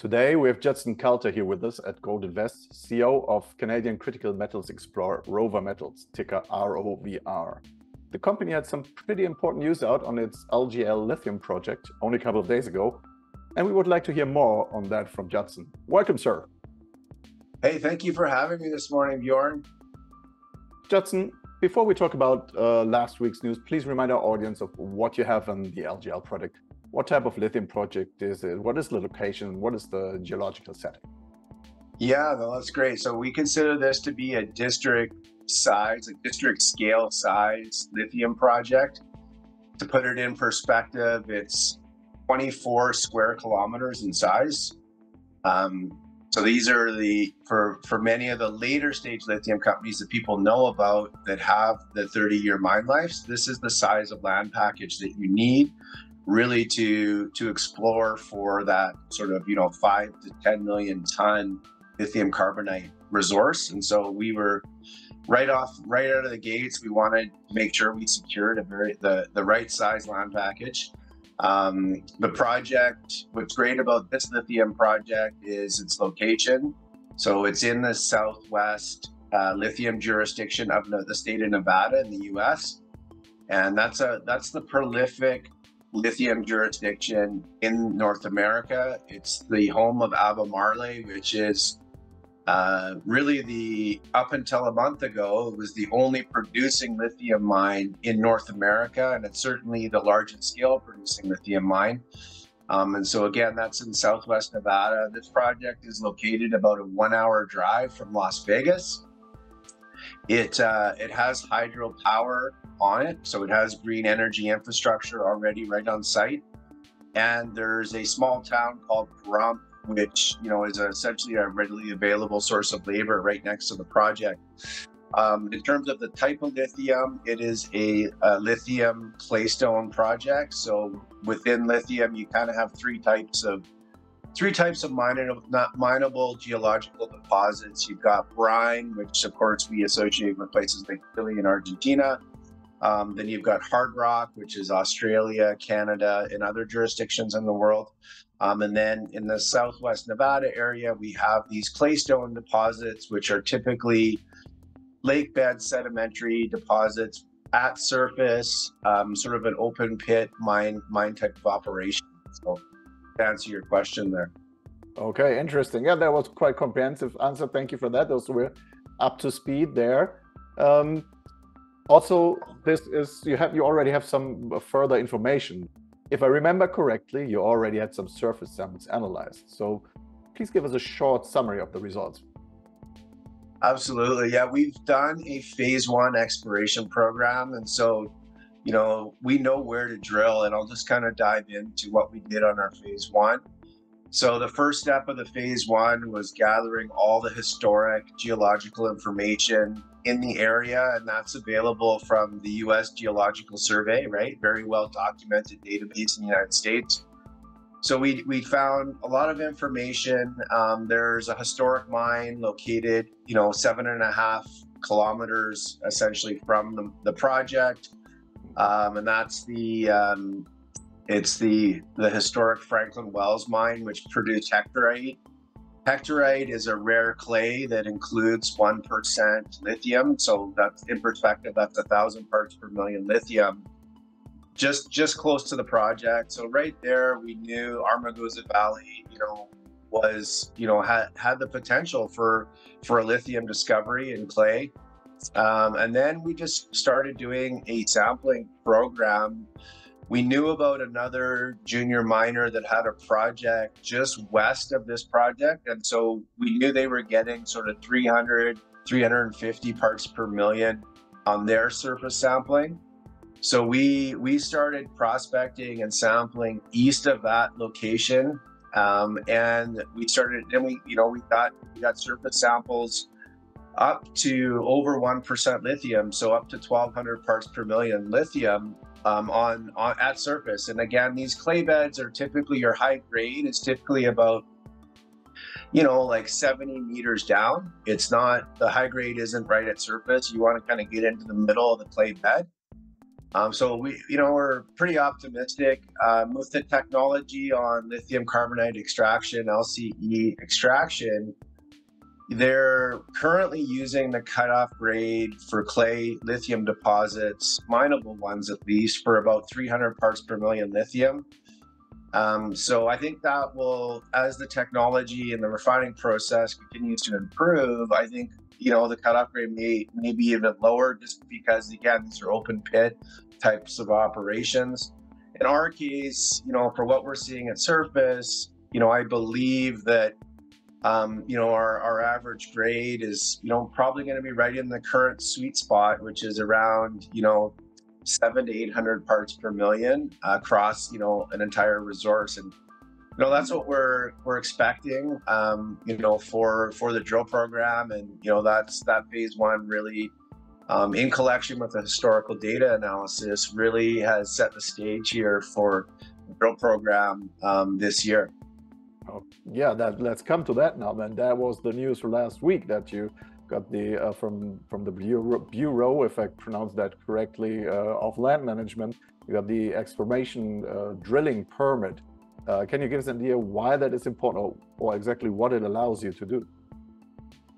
Today we have Judson Culter here with us at GOLDINVEST, CEO of Canadian critical metals explorer Rover Metals, ticker ROVR. The company had some pretty important news out on its LGL lithium project only a couple of days ago, and we would like to hear more on that from Judson. Welcome, sir. Hey, thank you for having me this morning, Bjorn. Judson, before we talk about last week's news, please remind our audience of what you have on the LGL project. What type of lithium project is it? What is the location? What is the geological setting? Yeah, no, that's great. So we consider this to be a district scale size lithium project. To put it in perspective, it's 24 square kilometers in size. So these are for many of the later stage lithium companies that people know about that have the 30-year mine lives, this is the size of land package that you need really to explore for that sort of 5 to 10 million ton lithium carbonate resource. And so we were right out of the gates, we wanted to make sure we secured the right size land package. The project, what's great about this lithium project is its location. So it's in the southwest lithium jurisdiction of the state of Nevada in the US. And that's the prolific lithium jurisdiction in North America. It's the home of Albemarle, which is really up until a month ago, it was the only producing lithium mine in North America, and it's certainly the largest scale producing lithium mine. And so again, that's in Southwest Nevada. This project is located about a 1-hour drive from Las Vegas. It has hydropower on it, so it has green energy infrastructure already right on site. And there's a small town called Pahrump, which is essentially a readily available source of labor right next to the project. In terms of the type of lithium, it is a lithium claystone project. So within lithium, you kind of have three types of mineable geological deposits. You've got brine, which of course we associate with places like Chile and Argentina. Then you've got hard rock, which is Australia, Canada, and other jurisdictions in the world. And then in the Southwest Nevada area, we have these claystone deposits, which are typically lake bed sedimentary deposits at surface, sort of an open pit mine type of operation. So to answer your question there. Okay, interesting. Yeah, that was quite comprehensive answer. Thank you for that. Those were up to speed there. Also, you already have some further information. If I remember correctly, you already had some surface samples analyzed. So please give us a short summary of the results. Absolutely. Yeah, we've done a phase 1 exploration program. And so, we know where to drill, and I'll just kind of dive into what we did on our phase 1. So the first step of the phase 1 was gathering all the historic geological information in the area, and that's available from the US Geological Survey, right? Very well documented database in the United States. So we found a lot of information. There's a historic mine located, 7.5 kilometers essentially from the project. And that's it's the historic Franklin Wells mine, which produced hectorite. Hectorite is a rare clay that includes 1% lithium. So that's, in perspective, that's 1,000 parts per million lithium, just close to the project. So right there, we knew Armagosa Valley, had the potential for a lithium discovery in clay. And then we just started doing a sampling program. We knew about another junior miner that had a project just west of this project. And so we knew they were getting sort of 300, 350 parts per million on their surface sampling. So we started prospecting and sampling east of that location. And we got surface samples up to over 1% lithium. So up to 1,200 parts per million lithium at surface. And again, these clay beds are typically, your high grade is typically about, like 70 meters down. It's not, the high grade isn't right at surface. You want to kind of get into the middle of the clay bed. So we're pretty optimistic with the technology on lithium carbonate extraction, LCE extraction. They're currently using the cutoff grade for clay lithium deposits, mineable ones at least, for about 300 parts per million lithium. So I think that will, as the technology and the refining process continues to improve, I think, the cutoff grade may be even lower, just because, again, these are open pit types of operations. In our case, for what we're seeing at surface, I believe that, our average grade is, probably going to be right in the current sweet spot, which is around, 700 to 800 parts per million across, an entire resource. And that's what we're expecting, for the drill program. And, that's that phase one really, in collection with the historical data analysis, really has set the stage here for the drill program this year. Oh, yeah, let's come to that now. Then that was the news for last week that you got the from the Bureau, if I pronounced that correctly, of land management. You got the exploration drilling permit. Can you give us an idea why that is important, or exactly what it allows you to do?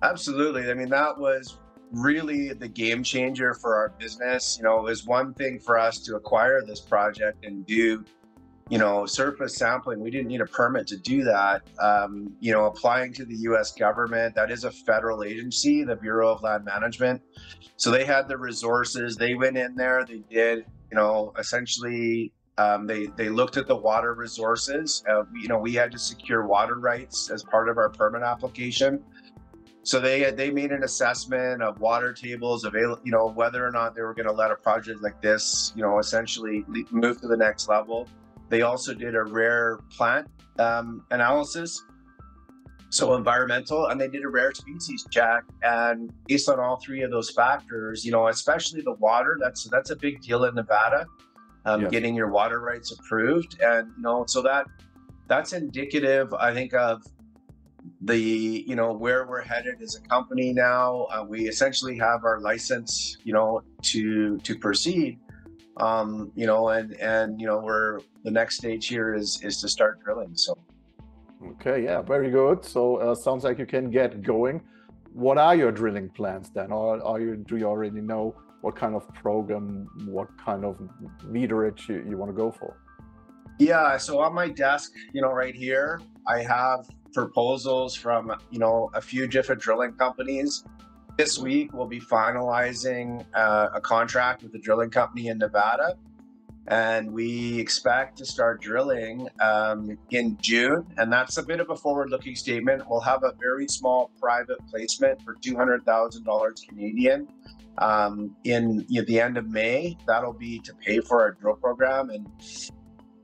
Absolutely. I mean, that was really the game changer for our business. It was one thing for us to acquire this project and do, surface sampling. We didn't need a permit to do that. Applying to the U.S. government, that is a federal agency, the Bureau of Land Management. So they had the resources. They went in there. They did, essentially. They looked at the water resources. We had to secure water rights as part of our permit application. So they made an assessment of water tables available, whether or not they were going to let a project like this, essentially move to the next level. They also did a rare plant analysis, so environmental, and they did a rare species check. And based on all three of those factors, especially the water, that's a big deal in Nevada. Yes. Getting your water rights approved. And, so that's indicative, I think, of the, where we're headed as a company now. We essentially have our license, to proceed, and we're, the next stage here is to start drilling. So. Okay. Yeah, very good. So sounds like you can get going. What are your drilling plans then? Or do you already know what kind of program, what kind of meterage you want to go for? Yeah, so on my desk, right here, I have proposals from, a few different drilling companies. This week, we'll be finalizing a contract with a drilling company in Nevada. And we expect to start drilling in June. And that's a bit of a forward-looking statement. We'll have a very small private placement for $200,000 Canadian in the end of May. That'll be to pay for our drill program. And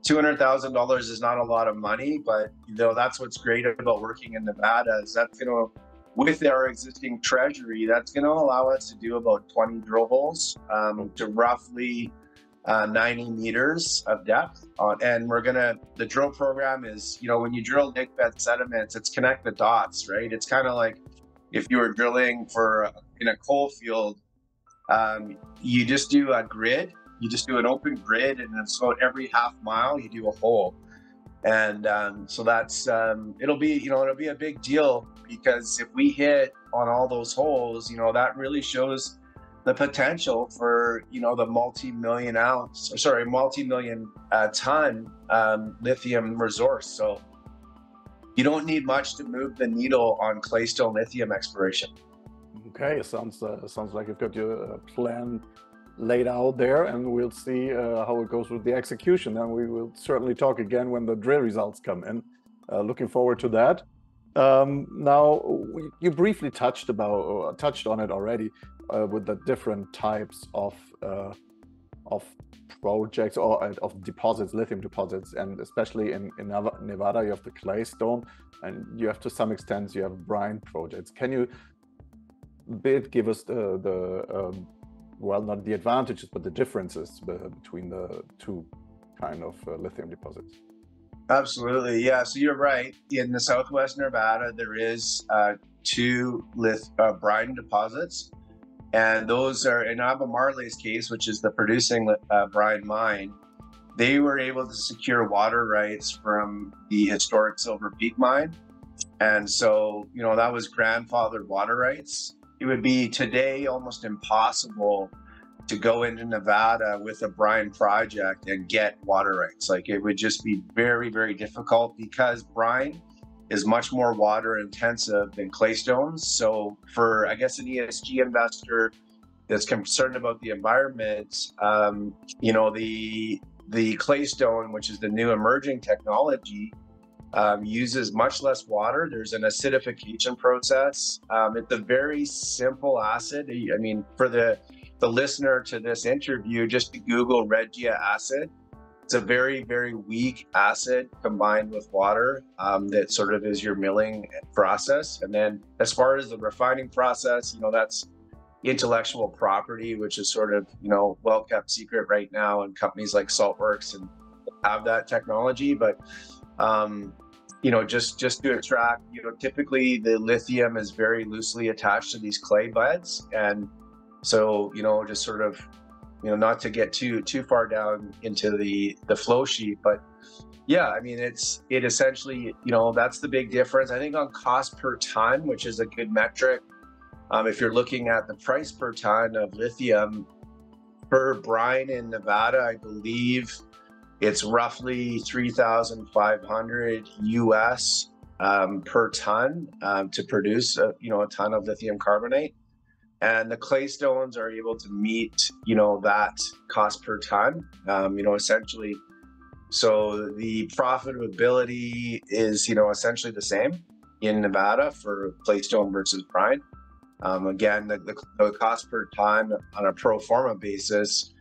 $200,000 is not a lot of money, but that's what's great about working in Nevada, is that's with our existing treasury, that's going to allow us to do about 20 drill holes to roughly 90 meters of depth. And the drill program is, when you drill lake bed sediments, it's connect the dots, right? It's kind of like if you were drilling in a coal field, you just do a grid, you just do an open grid, and it's about every half mile you do a hole. And so that's, it'll be a big deal, because if we hit on all those holes, that really shows the potential for, the multi-million ton lithium resource. So you don't need much to move the needle on claystone lithium exploration. Okay, it sounds like you've got your plan laid out there, and we'll see how it goes with the execution. And we will certainly talk again when the drill results come in. Looking forward to that. Now, you briefly touched on it already with the different types of projects or of deposits, lithium deposits, and especially in Nevada, you have the claystone, and you have, to some extent, you have brine projects. Can you give us well, not the advantages, but the differences between the two kind of lithium deposits? Absolutely, yeah. So you're right. In the Southwest Nevada, there is two brine deposits. And those are, in Albemarle's case, which is the producing brine mine, they were able to secure water rights from the historic Silver Peak mine. And so, that was grandfathered water rights. It would be today almost impossible to go into Nevada with a brine project and get water rights. Like, it would just be very, very difficult because brine is much more water intensive than claystones. So for, I guess, an ESG investor that's concerned about the environment, the claystone, which is the new emerging technology, uses much less water. There's an acidification process. It's a very simple acid. I mean, for the listener to this interview, just to Google Regia acid. It's a very, very weak acid combined with water that sort of is your milling process. And then as far as the refining process, that's intellectual property, which is sort of, well-kept secret right now. And companies like Saltworks and have that technology. But, just to attract, typically the lithium is very loosely attached to these clay beds. And so, just sort of, not to get too far down into the flow sheet, but yeah, I mean, it essentially, that's the big difference. I think on cost per ton, which is a good metric, if you're looking at the price per ton of lithium per brine in Nevada, I believe it's roughly 3,500 US per ton to produce a ton of lithium carbonate. And the claystones are able to meet, that cost per ton, essentially. So the profitability is, essentially the same in Nevada for claystone versus brine. Again, the cost per ton on a pro forma basis,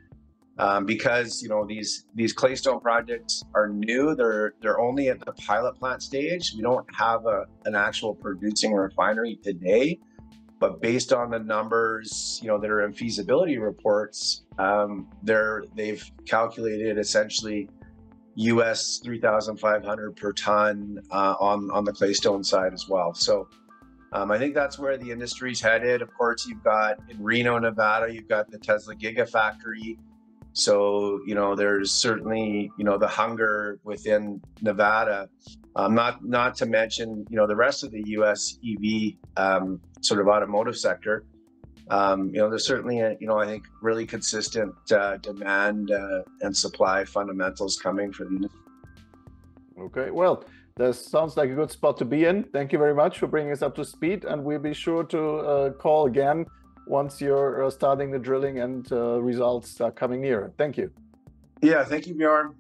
because, these claystone projects are new, they're only at the pilot plant stage. We don't have an actual producing refinery today. But based on the numbers, that are in feasibility reports, they've calculated essentially US 3,500 per ton on the claystone side as well. So I think that's where the industry's headed. Of course, you've got in Reno, Nevada, you've got the Tesla Gigafactory. So, there's certainly, the hunger within Nevada, not to mention, the rest of the US EV sort of automotive sector. There's certainly, I think really consistent demand and supply fundamentals coming for the industry. Okay, well, that sounds like a good spot to be in. Thank you very much for bringing us up to speed, and we'll be sure to call again once you're starting the drilling and results are coming nearer. Thank you. Yeah, thank you, Bjorn.